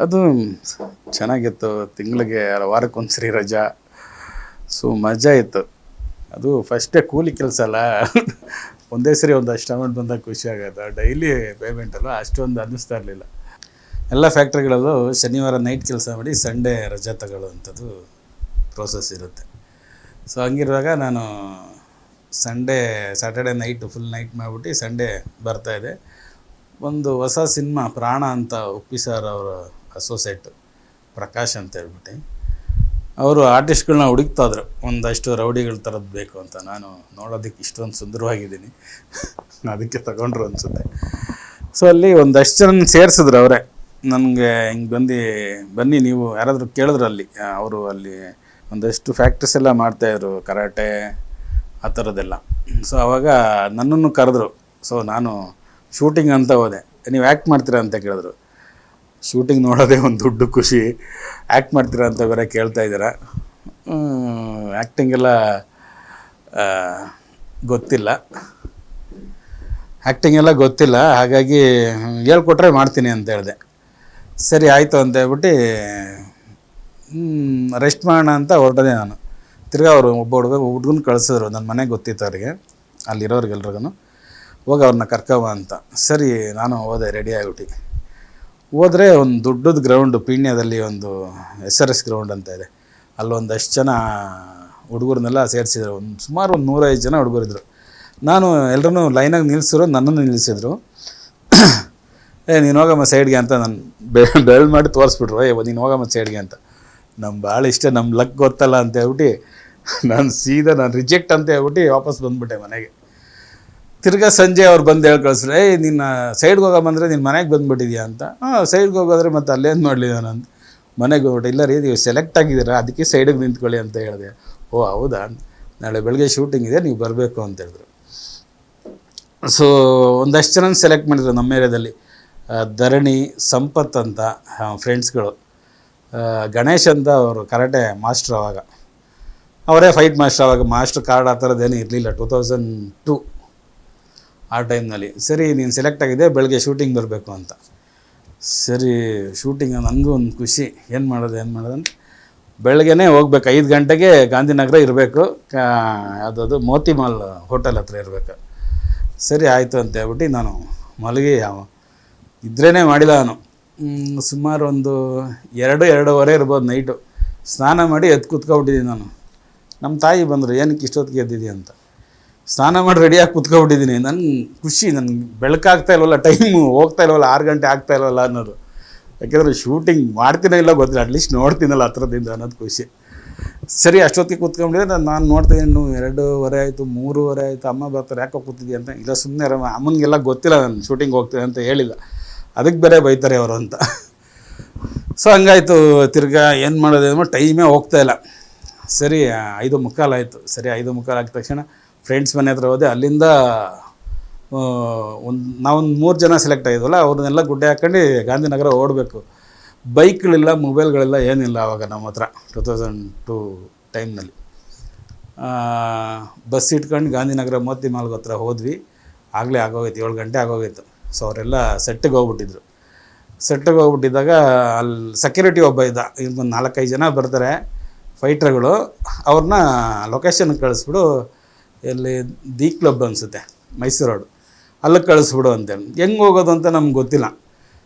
ಅದು ಚೆನ್ನಾಗಿತ್ತು. ತಿಂಗಳಿಗೆ ವಾರಕ್ಕೊಂದ್ಸರಿ ರಜಾ. ಸೊ ಮಜಾ ಇತ್ತು. ಅದು ಫಸ್ಟೇ ಕೂಲಿ ಕೆಲಸ ಅಲ್ಲ, ಒಂದೇ ಸರಿ ಒಂದಷ್ಟು ಅಮೌಂಟ್ ಬಂದಾಗ ಖುಷಿ ಆಗೋದು. ಡೈಲಿ ಪೇಮೆಂಟ್ ಅಲ್ಲ, ಅಷ್ಟೊಂದು ಅನ್ನಿಸ್ತಾ ಇರಲಿಲ್ಲ. ಎಲ್ಲ ಫ್ಯಾಕ್ಟ್ರಿಗಳಲ್ಲೂ ಶನಿವಾರ ನೈಟ್ ಕೆಲಸ ಮಾಡಿ ಸಂಡೇ ರಜಾ ತಗೊಳ್ಳುವಂಥದ್ದು ಪ್ರೋಸೆಸ್ ಇರುತ್ತೆ. ಸೊ ಹಂಗಿರುವಾಗ ನಾನು ಸ್ಯಾಟರ್ಡೆ ನೈಟು ಫುಲ್ ನೈಟ್ ಮಾಡಿಬಿಟ್ಟು ಸಂಡೇ ಬರ್ತಾಯಿದ್ದೆ. ಒಂದು ಹೊಸ ಸಿನಿಮಾ ಪ್ರಾಣ ಅಂತ ಉಪ್ಪಿ ಸರ್ ಅವರ ಅಸೋಸಿಯೇಟ್ ಪ್ರಕಾಶ್ ಅಂತ ಹೇಳ್ಬಿಟ್ಟು ಅವರು ಆರ್ಟಿಸ್ಟ್ಗಳನ್ನ ಹುಡುಕ್ತಾಯಿದ್ರು. ಒಂದಷ್ಟು ರೌಡಿಗಳ ಥರದ್ದು ಬೇಕು ಅಂತ. ನಾನು ನೋಡೋದಕ್ಕೆ ಇಷ್ಟೊಂದು ಸುಂದರವಾಗಿದ್ದೀನಿ, ಅದಕ್ಕೆ ತಗೊಂಡ್ರು ಅನಿಸುತ್ತೆ. ಸೊ ಅಲ್ಲಿ ಒಂದಷ್ಟು ಜನ ಸೇರಿಸಿದ್ರು ಅವರೇ. ನನಗೆ ಹಿಂಗೆ ಬನ್ನಿ ನೀವು ಯಾರಾದರೂ ಕೇಳಿದ್ರು ಅಲ್ಲಿ. ಅವರು ಅಲ್ಲಿ ಒಂದಷ್ಟು ಫ್ಯಾಕ್ಟ್ರೀಸ್ ಎಲ್ಲ ಮಾಡ್ತಾಯಿದ್ರು, ಕರಾಟೆ ಆ ಥರದ್ದೆಲ್ಲ. ಸೊ ಆವಾಗ ನನ್ನನ್ನು ಕರೆದ್ರು. ಸೊ ನಾನು ಶೂಟಿಂಗ್ ಅಂತ ಹೋದೆ. ನೀವು ಆ್ಯಕ್ಟ್ ಮಾಡ್ತೀರಾ ಅಂತ ಕೇಳಿದ್ರು. ಶೂಟಿಂಗ್ ನೋಡೋದೇ ಒಂದು ದೊಡ್ಡ ಖುಷಿ. ಆ್ಯಕ್ಟ್ ಮಾಡ್ತೀರಾ ಅಂತ ಬೇರೆ ಕೇಳ್ತಾ ಇದ್ದೀರಾ. ಆ್ಯಕ್ಟಿಂಗೆಲ್ಲ ಗೊತ್ತಿಲ್ಲ, ಹಾಗಾಗಿ ಹೇಳ್ಕೊಟ್ರೆ ಮಾಡ್ತೀನಿ ಅಂತ ಹೇಳಿದೆ. ಸರಿ ಆಯಿತು ಅಂತ ಹೇಳ್ಬಿಟ್ಟು ರೆಸ್ಟ್ ಮಾಡೋಣ ಅಂತ ಹೊರಟದೆ ನಾನು. ತಿರ್ಗಾ ಅವರು ಒಬ್ಬ ಹುಡುಗನ ಕಳಿಸಿದ್ರು. ನನ್ನ ಮನೆಗೆ ಗೊತ್ತಿತ್ತು ಅವರಿಗೆ, ಅಲ್ಲಿರೋರಿಗೆಲ್ರಿಗೂ. ಹೋಗಿ ಅವ್ರನ್ನ ಕರ್ಕವ ಅಂತ. ಸರಿ ನಾನು ಹೋದೆ ರೆಡಿ ಆಗಿಬಿಟ್ಟು. ಹೋದರೆ ಒಂದು ದೊಡ್ಡದು ಗ್ರೌಂಡು ಪೀಣ್ಯದಲ್ಲಿ ಒಂದು SRS ಗ್ರೌಂಡ್ ಅಂತ ಇದೆ. ಅಲ್ಲೊಂದಷ್ಟು ಜನ ಹುಡುಗರನ್ನೆಲ್ಲ ಸೇರಿಸಿದ್ರು. ಸುಮಾರು 105 ಜನ ಹುಡುಗರಿದ್ರು. ನಾನು ಎಲ್ಲರೂ ಲೈನಾಗಿ ನಿಲ್ಲಿಸಿದ್ರು, ನನ್ನನ್ನು ನಿಲ್ಲಿಸಿದ್ರು. ನೀನು ಹೋಗಮ್ಮ ಸೈಡ್ಗೆ ಅಂತ ನಾನು ಬೆಳ್ ಮಾಡಿ ತೋರಿಸ್ಬಿಟ್ರು. ನೀನು ಹೋಗಮ್ಮ ಸೈಡ್ಗೆ ಅಂತ. ಭಾಳ ಇಷ್ಟ, ನಮ್ಮ ಲಕ್ ಗೊತ್ತಲ್ಲ ಅಂತ ಹೇಳ್ಬಿಟ್ಟು ನಾನು ರಿಜೆಕ್ಟ್ ಅಂತ ಹೇಳ್ಬಿಟ್ಟು ವಾಪಸ್ ಬಂದುಬಿಟ್ಟೆ ಮನೆಗೆ. ತಿರ್ಗಾ ಸಂಜೆ ಅವ್ರು ಬಂದು ಹೇಳಿ ಕಳಿಸ್ರು, ನಿನ್ನ ಸೈಡ್ಗೆ ಹೋಗಮ್ಮಂದರೆ ನೀನು ಮನೆಗೆ ಬಂದುಬಿಟ್ಟಿದ್ಯಾ ಅಂತ. ಸೈಡ್ಗೆ ಹೋಗೋದ್ರೆ ಮತ್ತು ಅಲ್ಲೇನು ಮಾಡಲಿ ನಾನು ಅಂತ ಮನೆಗೆ ಹೋಗ್ಬಿಟ್ಟೆ. ಇಲ್ಲ ರೀ, ನೀವು ಸೆಲೆಕ್ಟ್ ಆಗಿದ್ದೀರಾ, ಅದಕ್ಕೆ ಸೈಡಿಗೆ ನಿಂತ್ಕೊಳ್ಳಿ ಅಂತ ಹೇಳಿದೆ. ಓ ಹೌದಾ, ನಾಳೆ ಬೆಳಗ್ಗೆ ಶೂಟಿಂಗ್ ಇದೆ, ನೀವು ಬರಬೇಕು ಅಂತ ಹೇಳಿದ್ರು. ಸೊ ಒಂದಷ್ಟು ಜನ ಸೆಲೆಕ್ಟ್ ಮಾಡಿದ್ರು ನಮ್ಮ ಏರಿಯಾದಲ್ಲಿ. ಧರಣಿ, ಸಂಪತ್ ಅಂತ ಫ್ರೆಂಡ್ಸ್ಗಳು, ಗಣೇಶ್ ಅಂತ ಅವರು ಕರಾಟೆ ಮಾಸ್ಟ್ರ್. ಅವಾಗ ಅವರೇ ಫೈಟ್ ಮಾಸ್ಟ್ರ್. ಅವಾಗ ಮಾಸ್ಟ್ರ್ ಕಾರ್ಡ್ ಆ ಥರದ್ದೇನೂ ಇರಲಿಲ್ಲ, 2002 ಆ ಟೈಮ್ನಲ್ಲಿ. ಸರಿ ನೀನು ಸೆಲೆಕ್ಟ್ ಆಗಿದೆ, ಬೆಳಗ್ಗೆ ಶೂಟಿಂಗ್ ಬರಬೇಕು ಅಂತ. ಸರಿ ಶೂಟಿಂಗ್, ನನಗೂ ಒಂದು ಖುಷಿ. ಏನು ಮಾಡೋದು ಅಂತ ಬೆಳಗ್ಗೆನೇ ಹೋಗ್ಬೇಕು. 5 ಗಂಟೆಗೆ ಗಾಂಧಿನಗರ ಇರಬೇಕು. ಯಾವುದದು ಮೋತಿ ಮಾಲ್ ಹೋಟೆಲ್ ಹತ್ರ ಇರಬೇಕು. ಸರಿ ಆಯಿತು ಅಂತ ಹೇಳ್ಬಿಟ್ಟು ನಾನು ಮಲಗಿ ಇದ್ರೇ ಮಾಡಿಲ್ಲ ನಾನು. ಸುಮಾರು ಒಂದು 2-2:15 ಇರ್ಬೋದು ನೈಟು. ಸ್ನಾನ ಮಾಡಿ ಎದ್ದು ಕೂತ್ಕೊಬಿಟ್ಟಿದ್ದೀನಿ ನಾನು. ನಮ್ಮ ತಾಯಿ ಬಂದರು, ಏನಕ್ಕೆ ಇಷ್ಟೊತ್ತಿಗೆ ಎದ್ದಿದ್ದೀಯ ಅಂತ. ಸ್ನಾನ ಮಾಡಿ ರೆಡಿಯಾಗಿ ಕೂತ್ಕೊಬಿಟ್ಟಿದ್ದೀನಿ. ನನಗೆ ಖುಷಿ, ನನಗೆ ಬೆಳಕಾಗ್ತಾ ಇಲ್ವಲ್ಲ, ಟೈಮು ಹೋಗ್ತಾ ಇಲ್ವಲ್ಲ, 6 ಗಂಟೆ ಆಗ್ತಾ ಇಲ್ವಲ್ಲ ಅನ್ನೋದು. ಯಾಕೆಂದರೆ ಶೂಟಿಂಗ್ ಮಾಡ್ತೀನೋ ಇಲ್ಲ ಗೊತ್ತಿಲ್ಲ, ಅಟ್ಲೀಸ್ಟ್ ನೋಡ್ತೀನಲ್ಲ ಹತ್ರದಿಂದ ಅನ್ನೋದು ಖುಷಿ. ಸರಿ ಅಷ್ಟೊತ್ತಿಗೆ ಕೂತ್ಕೊಂಡ್ಬಿಟ್ಟಿದ್ದೆ. ನಾನು ನೋಡ್ತೀನಿ, ಇನ್ನು 2:15 ಆಯಿತು, 3:15 ಆಯಿತು. ಅಮ್ಮ ಬರ್ತಾರೆ, ಯಾಕೋ ಕೂತಿದ್ದೀಯ ಅಂತ. ಇಲ್ಲ ಸುಮ್ಮನೆ ಅಮ್ಮನಿಗೆಲ್ಲ ಗೊತ್ತಿಲ್ಲ ನಾನು ಶೂಟಿಂಗ್ ಹೋಗ್ತೀನಿ ಅಂತ ಹೇಳಿಲ್ಲ, ಅದಕ್ಕೆ ಬೇರೆ ಬೈತಾರೆ ಅವರು ಅಂತ. ಸೊ ಹಂಗಾಯಿತು. ತಿರ್ಗಾ ಏನು ಮಾಡೋದು ಟೈಮೇ ಹೋಗ್ತಾಯಿಲ್ಲ. ಸರಿ 5:15 ಆಯಿತು. ಸರಿ 5:15 ಆಗಿದ ತಕ್ಷಣ ಫ್ರೆಂಡ್ಸ್ ಮನೆ ಹತ್ರ ಹೋದೆ. ಅಲ್ಲಿಂದ ನಾವೊಂದು 3 ಜನ ಸೆಲೆಕ್ಟ್ ಆಗಿದ್ವಲ್ಲ, ಅವ್ರನ್ನೆಲ್ಲ ಗುಡ್ಡೆ ಹಾಕ್ಕೊಂಡು ಗಾಂಧಿನಗರ ಓಡಬೇಕು. ಬೈಕ್ಗಳಿಲ್ಲ, ಮೊಬೈಲ್ಗಳಿಲ್ಲ, ಏನಿಲ್ಲ ಆವಾಗ ನಮ್ಮ ಹತ್ರ 2002 ಟೈಮ್ನಲ್ಲಿ. ಬಸ್ ಇಟ್ಕೊಂಡು ಗಾಂಧಿನಗರ ಮೋತಿ ಮಾಲ್ಗೆ ಹತ್ರ ಹೋದ್ವಿ. ಆಗಲೇ ಆಗೋಗಿತ್ತು, 7 ಗಂಟೆ ಆಗೋಗಿತ್ತು. ಸೊ ಅವರೆಲ್ಲ ಸೆಟ್ಟಿಗೆ ಹೋಗ್ಬಿಟ್ಟಿದ್ರು. ಸೆಟ್ಟಿಗೆ ಹೋಗ್ಬಿಟ್ಟಿದ್ದಾಗ ಅಲ್ಲಿ ಸೆಕ್ಯೂರಿಟಿ ಒಬ್ಬ ಇದ್ದ. ಒಂದು 4-5 ಜನ ಬರ್ತಾರೆ ಫೈಟ್ರ್ಗಳು. ಅವ್ರನ್ನ ಲೊಕೇಶನ್ಗೆ ಕಳಿಸ್ಬಿಡು, ಎಲ್ಲಿ ದಿ ಕ್ಲಬ್ ಅನಿಸುತ್ತೆ, ಮೈಸೂರು ರೋಡು, ಅಲ್ಲಿಗೆ ಕಳಿಸ್ಬಿಡು ಅಂತೇಳಿ. ಹೆಂಗೆ ಹೋಗೋದು ಅಂತ ನಮ್ಗೆ ಗೊತ್ತಿಲ್ಲ.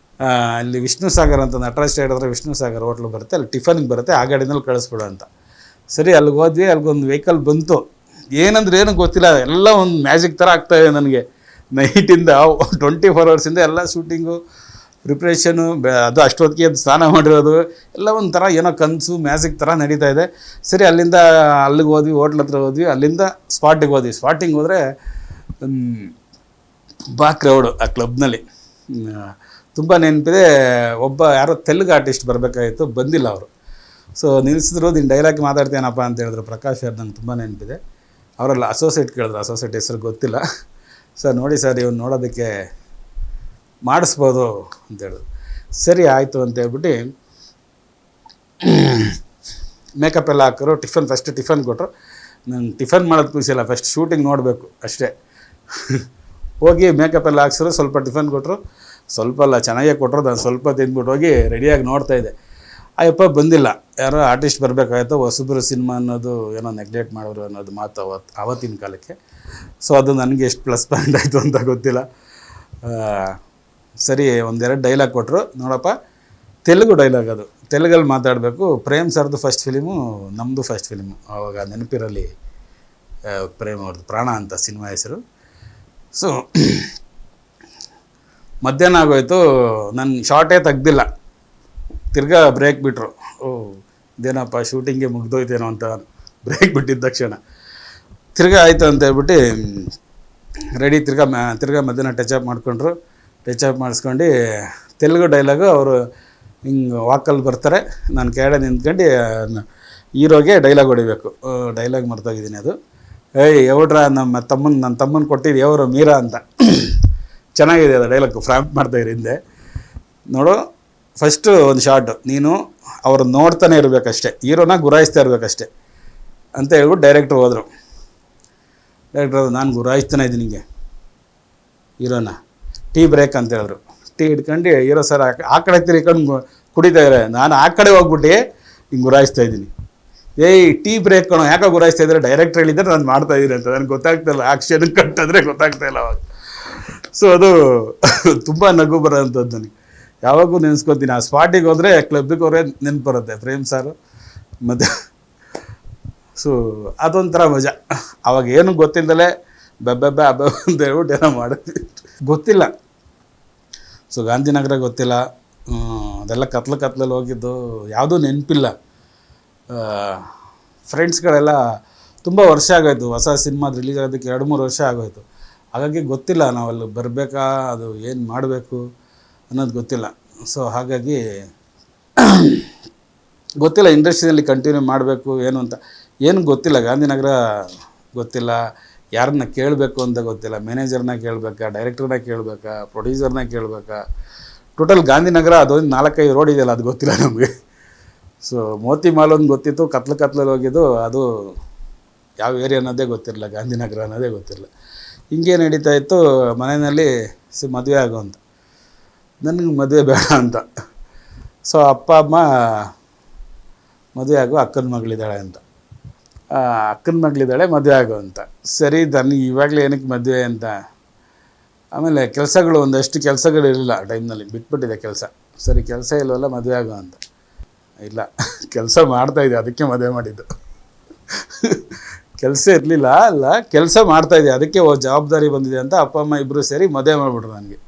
ಅಲ್ಲಿ ವಿಷ್ಣು ಸಾಗರ್ ಅಂತ ನಟರಾಜ್ ಸ್ಟೇಟ್ ಹತ್ರ ವಿಷ್ಣು ಸಾಗರ್ ಹೋಟ್ಲು ಬರುತ್ತೆ, ಅಲ್ಲಿ ಟಿಫನ್ಗೆ ಬರುತ್ತೆ, ಆ ಗಾಡಿನಲ್ಲಿ ಕಳಿಸ್ಬಿಡು ಅಂತ. ಸರಿ ಅಲ್ಲಿಗೆ ಹೋದ್ವಿ. ಅಲ್ಲಿಗೊಂದು ವೆಹಿಕಲ್ ಬಂತು. ಏನಂದ್ರೆ ಏನೂ ಗೊತ್ತಿಲ್ಲ, ಎಲ್ಲ ಒಂದು ಮ್ಯಾಜಿಕ್ ಥರ ಆಗ್ತಾಯಿದೆ ನನಗೆ. ನೈಟಿಂದ 24 ಅವರ್ಸಿಂದ ಎಲ್ಲ ಶೂಟಿಂಗು ಪ್ರಿಪ್ರೇಷನು, ಅದು ಅಷ್ಟೊತ್ತಿಗೆ ಅದು ಸ್ನಾನ ಮಾಡಿರೋದು ಎಲ್ಲ ಒಂಥರ ಏನೋ ಕನಸು ಮ್ಯಾಜಿಕ್ ಥರ ನಡೀತಾ ಇದೆ. ಸರಿ ಅಲ್ಲಿಂದ ಅಲ್ಲಿಗೆ ಹೋದ್ವಿ, ಹೋಟ್ಲ್ ಹತ್ರ ಹೋದ್ವಿ. ಅಲ್ಲಿಂದ ಸ್ಪಾಟಿಗೆ ಹೋದ್ವಿ. ಸ್ಪಾಟಿಗೆ ಹೋದರೆ ತುಂಬ ಕ್ರೌಡು ಆ ಕ್ಲಬ್ನಲ್ಲಿ. ತುಂಬ ನೆನಪಿದೆ. ಒಬ್ಬ ಯಾರೋ ತೆಲುಗು ಆರ್ಟಿಸ್ಟ್ ಬರಬೇಕಾಗಿತ್ತು, ಬಂದಿಲ್ಲ ಅವರು. ಸೊ ನಿಲ್ಲಿಸಿದ್ರು. ನೀನು ಡೈಲಾಗ್ ಮಾತಾಡ್ತೇನಪ್ಪ ಅಂತ ಹೇಳಿದ್ರು. ಪ್ರಕಾಶ್ ಅವ್ರು ನಂಗೆ ತುಂಬ ನೆನಪಿದೆ. ಅವರೆಲ್ಲ ಅಸೋಸಿಯೇಟ್ ಕೇಳಿದ್ರು, ಅಸೋಸಿಯೇಟ್ ಹೆಸರು ಗೊತ್ತಿಲ್ಲ. ಸರ್ ನೋಡಿ ಸರ್, ಇವ್ನು ನೋಡೋದಕ್ಕೆ ಮಾಡಿಸ್ಬೋದು ಅಂತೇಳಿದ್ರು. ಸರಿ ಆಯಿತು ಅಂತೇಳ್ಬಿಟ್ಟು ಮೇಕಪ್ ಎಲ್ಲ ಹಾಕೋರು. ಫಸ್ಟ್ ಟಿಫನ್ ಕೊಟ್ಟರು. ನಂಗೆ ಟಿಫನ್ ಮಾಡೋದು ಖುಷಿಯಲ್ಲ, ಫಸ್ಟ್ ಶೂಟಿಂಗ್ ನೋಡಬೇಕು ಅಷ್ಟೇ. ಹೋಗಿ ಮೇಕಪ್ ಎಲ್ಲ ಹಾಕ್ಸಿದ್ರು, ಸ್ವಲ್ಪ ಟಿಫನ್ ಕೊಟ್ಟರು, ಸ್ವಲ್ಪ ಅಲ್ಲ ಚೆನ್ನಾಗೇ ಕೊಟ್ಟರು. ನಾನು ಸ್ವಲ್ಪ ತಿಂದ್ಬಿಟ್ಟು ಹೋಗಿ ರೆಡಿಯಾಗಿ ನೋಡ್ತಾಯಿದ್ದೆ. ಅಯ್ಯಪ್ಪ ಬಂದಿಲ್ಲ. ಯಾರೋ ಆರ್ಟಿಸ್ಟ್ ಬರಬೇಕಾಯ್ತು, ಹೊಸಬ್ರು ಸಿನಿಮಾ ಅನ್ನೋದು ಏನೋ ನೆಗ್ಲೆಕ್ಟ್ ಮಾಡೋರು ಅನ್ನೋದು ಮಾತು ಆವತ್ತಿನ ಕಾಲಕ್ಕೆ. ಸೊ ಅದು ನನಗೆ ಎಷ್ಟು ಪ್ಲಸ್ ಪಾಯಿಂಟ್ ಆಯಿತು ಅಂತ ಗೊತ್ತಿಲ್ಲ. ಸರಿ, ಒಂದೆರಡು ಡೈಲಾಗ್ ಕೊಟ್ಟರು. ನೋಡಪ್ಪ, ತೆಲುಗು ಡೈಲಾಗ್ ಅದು, ತೆಲುಗಲ್ಲಿ ಮಾತಾಡಬೇಕು. ಪ್ರೇಮ್ ಸರ್ದು ಫಸ್ಟ್ ಫಿಲಿಮು, ನಮ್ಮದು ಫಸ್ಟ್ ಫಿಲಿಮು. ಆವಾಗ ನೆನಪಿರಲಿ, ಪ್ರೇಮ್ ಅವ್ರದ್ದು ಪ್ರಾಣ ಅಂತ ಸಿನಿಮಾ ಹೆಸರು. ಸೊ ಮಧ್ಯಾಹ್ನ ಆಗೋಯ್ತು, ನನ್ನ ಶಾರ್ಟೇ ತೆಗ್ದಿಲ್ಲ. ತಿರ್ಗಾ ಬ್ರೇಕ್ ಬಿಟ್ಟರು. ಇದೇನಪ್ಪ ಶೂಟಿಂಗ್ಗೆ ಮುಗ್ದೋಯ್ತೇನೋ ಅಂತ ಬ್ರೇಕ್ ಬಿಟ್ಟಿದ್ದ ತಕ್ಷಣ ತಿರ್ಗಾ ಆಯಿತು ಅಂತ ಹೇಳ್ಬಿಟ್ಟು ರೆಡಿ. ತಿರ್ಗಾ ಮಧ್ಯಾಹ್ನ ಟಚಪ್ ಮಾಡ್ಕೊಂಡ್ರು. ಟಚಪ್ ಮಾಡಿಸ್ಕೊಂಡು ತೆಲುಗು ಡೈಲಾಗು ಅವರು ಹಿಂಗೆ ವಾಕಲ್ಲಿ ಬರ್ತಾರೆ. ನಾನು ಕೆಳಗಡೆ ನಿಂತ್ಕೊಂಡು ಹೀರೋಗೆ ಡೈಲಾಗ್ ಹೊಡಿಬೇಕು. ಡೈಲಾಗ್ ಮರ್ತೋಗಿದ್ದೀನಿ ಅದು. ಯಾವ್ರ ನನ್ನ ತಮ್ಮನ ಕೊಟ್ಟಿದ್ದು ಯಾವರು ಮೀರಾ ಅಂತ. ಚೆನ್ನಾಗಿದೆ ಅದು ಡೈಲಾಗ್, ಫ್ರಾಂಪ್ ಮಾಡ್ತಾಯಿರಿ ಹಿಂದೆ ನೋಡು. ಫಸ್ಟು ಒಂದು ಶಾರ್ಟು, ನೀನು ಅವ್ರು ನೋಡ್ತಾನೆ ಇರಬೇಕಷ್ಟೆ, ಹೀರೋನ ಗುರಾಯಿಸ್ತಾ ಇರಬೇಕಷ್ಟೆ ಅಂತ ಹೇಳ್ಬಿಟ್ಟು ಡೈರೆಕ್ಟ್ರು ಹೋದರು. ಡೈರೆಕ್ಟ್ರು ನಾನು ಗುರಾಯಿಸ್ತಾನೆ ಇದ್ದೀನಿ ನಿಮಗೆ ಹೀರೋನ, ಟೀ ಬ್ರೇಕ್ ಅಂತ ಹೇಳಿದ್ರು. ಟೀ ಹಿಡ್ಕೊಂಡು ಹೀರೋ ಸರ್ ಆ ಕಡೆ ತಿರ್ಕೊಂಡು ಕುಡಿತಾ ಇದ್ದಾರೆ. ನಾನು ಆ ಕಡೆ ಹೋಗ್ಬಿಟ್ಟು ಹಿಂಗೆ ಗುರಾಯಿಸ್ತಾ ಇದ್ದೀನಿ. ಟೀ ಬ್ರೇಕ್ ಕಣೋ, ಯಾಕೆ ಗುರಾಯಿಸ್ತಾ ಇದ್ದಾರೆ? ಡೈರೆಕ್ಟ್ರ್ ಹೇಳಿದ್ರೆ ನಾನು ಮಾಡ್ತಾಯಿದ್ದೀನಿ ಅಂತ. ನನಗೆ ಗೊತ್ತಾಗ್ತಾಯಿಲ್ಲ, ಆಕ್ಷನ್ ಕಟ್ಟಿದ್ರೆ ಗೊತ್ತಾಗ್ತಾಯಿಲ್ಲ ಅವಾಗ. ಸೊ ಅದು ತುಂಬ ನಗು ಬರೋಂಥದ್ದು. ನನಗೆ ಯಾವಾಗೂ ನೆನೆಸ್ಕೊತೀನಿ. ಆ ಸ್ಪಾಟಿಗೆ ಹೋದರೆ ಕ್ಲಬ್ಬಿಗೆ ಹೋದ್ರೆ ನೆನಪು ಬರುತ್ತೆ ಪ್ರೇಮ್ ಸಾರು. ಮತ್ತು ಸೊ ಅದೊಂಥರ ಮಜಾ. ಅವಾಗ ಏನು ಗೊತ್ತಿಲ್ಲದಲೇ ಬೆಬ್ಬೆಬ್ಬ ಹಬ್ಬ ಅಂತ ಹೇಳ್ಬಿಟ್ಟು ಏನೋ ಮಾಡಿದ್ವಿ, ಗೊತ್ತಿಲ್ಲ. ಸೊ ಗಾಂಧಿನಗರ ಗೊತ್ತಿಲ್ಲ, ಅದೆಲ್ಲ ಕತ್ಲಲ್ಲಿ ಹೋಗಿದ್ದು ಯಾವುದೂ ನೆನಪಿಲ್ಲ. ಫ್ರೆಂಡ್ಸ್ಗಳೆಲ್ಲ ತುಂಬ ವರ್ಷ ಆಗೋಯ್ತು, ಹೊಸ ಸಿನಿಮಾದ ರಿಲೀಸ್ ಆಗೋದಕ್ಕೆ 2-3 ವರ್ಷ ಆಗೋಯ್ತು. ಹಾಗಾಗಿ ಗೊತ್ತಿಲ್ಲ ನಾವಲ್ಲಿ ಬರಬೇಕಾ, ಅದು ಏನು ಮಾಡಬೇಕು ಅನ್ನೋದು ಗೊತ್ತಿಲ್ಲ. ಸೊ ಹಾಗಾಗಿ ಗೊತ್ತಿಲ್ಲ ಇಂಡಸ್ಟ್ರಿಯಲ್ಲಿ ಕಂಟಿನ್ಯೂ ಮಾಡಬೇಕು ಏನು ಅಂತ ಏನು ಗೊತ್ತಿಲ್ಲ. ಗಾಂಧಿನಗರ ಗೊತ್ತಿಲ್ಲ, ಯಾರನ್ನ ಕೇಳಬೇಕು ಅಂತ ಗೊತ್ತಿಲ್ಲ. ಮ್ಯಾನೇಜರ್ನ ಕೇಳಬೇಕಾ, ಡೈರೆಕ್ಟರ್ನ ಕೇಳಬೇಕಾ, ಪ್ರೊಡ್ಯೂಸರ್ನ ಕೇಳಬೇಕಾ. ಟೋಟಲ್ ಗಾಂಧಿನಗರ ಅದೊಂದು 4-5 ರೋಡ್ ಇದೆಯಲ್ಲ, ಅದು ಗೊತ್ತಿಲ್ಲ ನಮಗೆ. ಸೊ ಮೋತಿ ಮಾಲ್ ಒಂದು ಗೊತ್ತಿತ್ತು, ಕತ್ಲಲ್ಲಿ ಹೋಗಿದ್ದು, ಅದು ಯಾವ ಏರಿಯಾ ಅನ್ನೋದೇ ಗೊತ್ತಿರಲಿಲ್ಲ, ಗಾಂಧಿನಗರ ಅನ್ನೋದೇ ಗೊತ್ತಿರಲಿಲ್ಲ. ಹಿಂಗೆ ನಡೀತಾ ಇತ್ತು. ಮನೆಯಲ್ಲಿ ಮದುವೆ ಆಗೋ ಅಂತ, ನನಗೆ ಮದುವೆ ಬೇಡ ಅಂತ. ಸೊ ಅಪ್ಪ ಅಮ್ಮ ಮದುವೆ ಆಗೋ ಅಕ್ಕನ ಮಗಳಿದ್ದಾಳೆ ಅಂತ, ಅಕ್ಕನ ಮಗಳಿದ್ದಾಳೆ ಮದುವೆ ಆಗೋ ಅಂತ. ಸರಿ, ನನಗೆ ಇವಾಗಲೇ ಏನಕ್ಕೆ ಮದುವೆ ಅಂತ. ಆಮೇಲೆ ಕೆಲಸಗಳು ಒಂದಷ್ಟು ಕೆಲಸಗಳು ಇರಲಿಲ್ಲ ಟೈಮ್ನಲ್ಲಿ, ಬಿಟ್ಬಿಟ್ಟಿದೆ ಕೆಲಸ. ಸರಿ, ಕೆಲಸ ಇಲ್ಲವಲ್ಲ ಮದುವೆ ಆಗೋ ಅಂತ. ಇಲ್ಲ, ಕೆಲಸ ಮಾಡ್ತಾಯಿದ್ದೆ, ಅದಕ್ಕೆ ಮದುವೆ ಮಾಡಿದ್ದು. ಕೆಲಸ ಇರಲಿಲ್ಲ ಅಲ್ಲ, ಕೆಲಸ ಮಾಡ್ತಾಯಿದ್ದೆ, ಅದಕ್ಕೆ ಜವಾಬ್ದಾರಿ ಬಂದಿದೆ ಅಂತ ಅಪ್ಪ ಅಮ್ಮ ಇಬ್ಬರು ಸೇರಿ ಮದುವೆ ಮಾಡಿಬಿಟ್ರು ನನಗೆ.